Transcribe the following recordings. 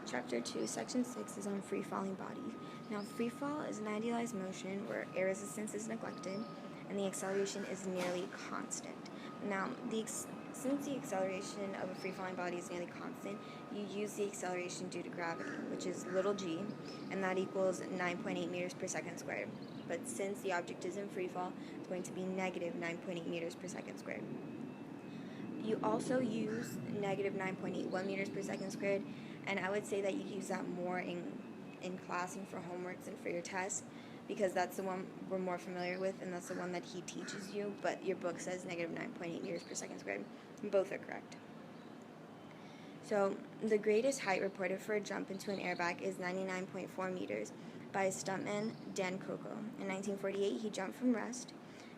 Chapter 2, Section 6 is on free-falling bodies. Now, free fall is an idealized motion where air resistance is neglected and the acceleration is nearly constant. Now, since the acceleration of a free-falling body is nearly constant, you use the acceleration due to gravity, which is little g, and that equals 9.8 meters per second squared. But since the object is in free fall, it's going to be negative 9.8 meters per second squared. You also use negative 9.81 meters per second squared, and I would say that you use that more in class and for homeworks and for your tests, because that's the one we're more familiar with, and that's the one that he teaches you, but your book says negative 9.8 meters per second squared. Both are correct. So the greatest height reported for a jump into an airbag is 99.4 meters by stuntman Dan Coco. In 1948, he jumped from rest.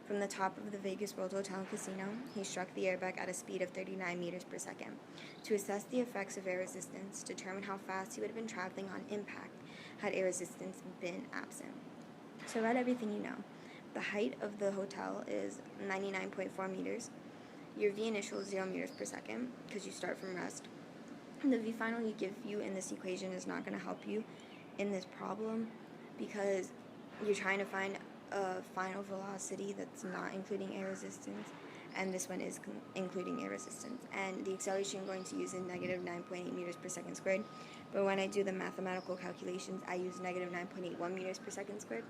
From the top of the Vegas World Hotel and Casino, he struck the airbag at a speed of 39 meters per second. To assess the effects of air resistance, determine how fast he would have been traveling on impact had air resistance been absent. So read everything you know. The height of the hotel is 99.4 meters. Your V initial is 0 meters per second because you start from rest. And the V final you give you in this equation is not going to help you in this problem because you're trying to find a final velocity that's not including air resistance, and this one is including air resistance. And the acceleration I'm going to use is negative 9.8 meters per second squared, but when I do the mathematical calculations, I use negative 9.81 meters per second squared,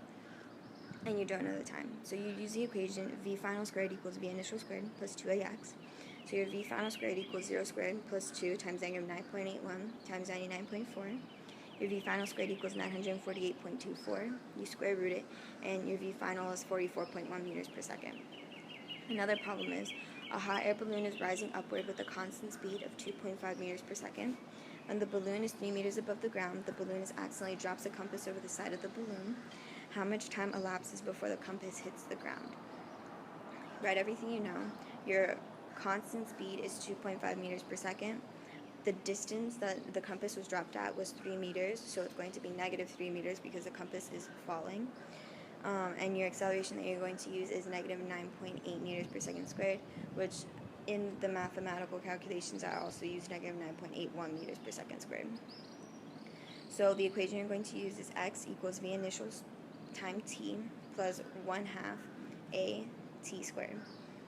and you don't know the time. So you use the equation V final squared equals V initial squared plus 2AX. So your V final squared equals 0 squared plus 2 times negative 9.81 times 99.4. Your V final squared equals 948.24. You square root it, and your V final is 44.1 meters per second. Another problem is a hot air balloon is rising upward with a constant speed of 2.5 meters per second. When the balloon is 3 meters above the ground, the balloonist accidentally drops a compass over the side of the balloon. How much time elapses before the compass hits the ground? Write everything you know. Your constant speed is 2.5 meters per second. The distance that the compass was dropped at was 3 meters, so it's going to be negative 3 meters because the compass is falling. And your acceleration that you're going to use is negative 9.8 meters per second squared, which in the mathematical calculations I also use negative 9.81 meters per second squared. So the equation you're going to use is x equals v initials times t plus 1/2 a t squared.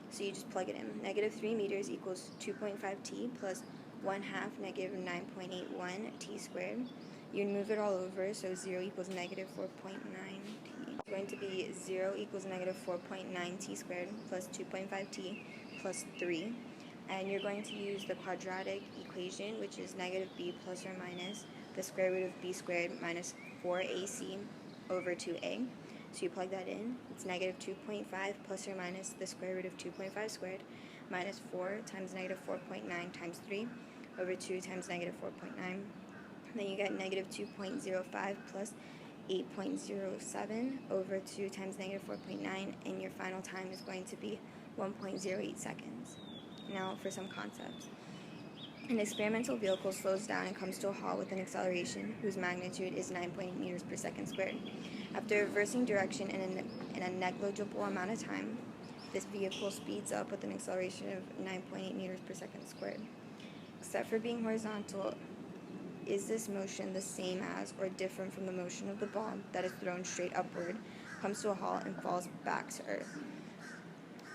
So you just plug it in. Negative 3 meters equals 2.5t plus 1/2 negative 9.81 t squared. You move it all over, so 0 equals negative 4.9t. It's going to be 0 equals negative 4.9 t squared plus 2.5t plus 3. And you're going to use the quadratic equation, which is negative b plus or minus the square root of b squared minus 4ac over 2a. So you plug that in. It's negative 2.5 plus or minus the square root of 2.5 squared minus 4 times negative 4.9 times 3 over 2 times negative 4.9. Then you get negative 2.05 plus 8.07 over 2 times negative 4.9, and your final time is going to be 1.08 seconds. Now for some concepts. An experimental vehicle slows down and comes to a halt with an acceleration whose magnitude is 9.8 meters per second squared. After reversing direction in a negligible amount of time, this vehicle speeds up with an acceleration of 9.8 meters per second squared. Except for being horizontal, is this motion the same as or different from the motion of the ball that is thrown straight upward, comes to a halt, and falls back to Earth?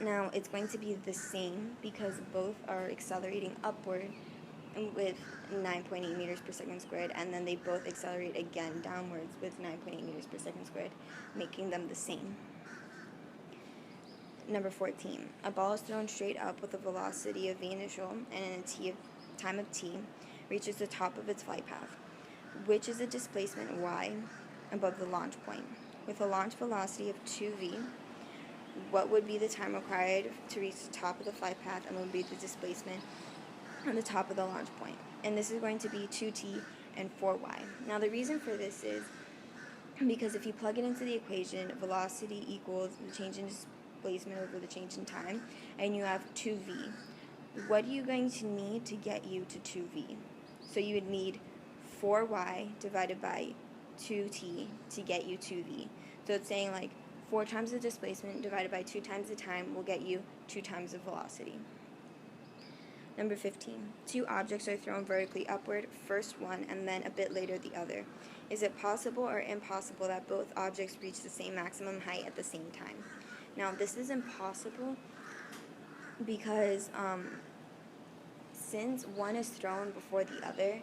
Now, it's going to be the same because both are accelerating upward with 9.8 meters per second squared, and then they both accelerate again downwards with 9.8 meters per second squared, making them the same. Number 14. A ball is thrown straight up with a velocity of v initial and in a time of t reaches the top of its flight path, which is a displacement y above the launch point. With a launch velocity of 2v, what would be the time required to reach the top of the flight path, and what would be the displacement on the top of the launch point? And this is going to be 2t and 4y. Now the reason for this is because if you plug it into the equation, velocity equals the change in displacement over the change in time, and you have 2v. What are you going to need to get you to 2v? So you would need 4y divided by 2t to get you 2v. So it's saying like 4 times the displacement divided by 2 times the time will get you 2 times the velocity. Number 15. Two objects are thrown vertically upward, first one and then a bit later the other. Is it possible or impossible that both objects reach the same maximum height at the same time? Now, this is impossible because since one is thrown before the other,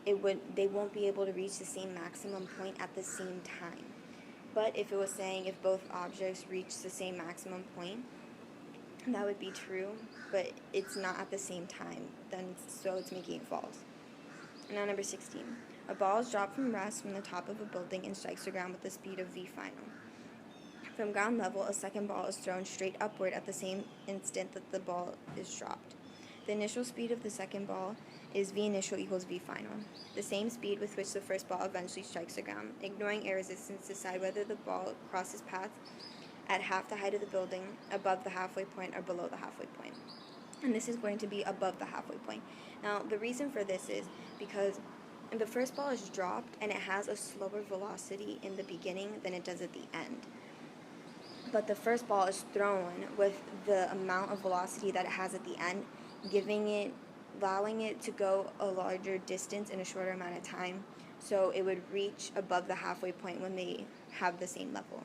they won't be able to reach the same maximum point at the same time. But if it was saying if both objects reach the same maximum point, that would be true, but it's not at the same time, so it's making it false. Now number 16. A ball is dropped from rest from the top of a building and strikes the ground with the speed of v final. From ground level, a second ball is thrown straight upward at the same instant that the ball is dropped. The initial speed of the second ball is v initial equals v final, the same speed with which the first ball eventually strikes the ground. Ignoring air resistance, decide whether the ball crosses paths at half the height of the building, above the halfway point, or below the halfway point. And this is going to be above the halfway point. Now, the reason for this is because the first ball is dropped and it has a slower velocity in the beginning than it does at the end. But the first ball is thrown with the amount of velocity that it has at the end, allowing it to go a larger distance in a shorter amount of time, so it would reach above the halfway point when they have the same level.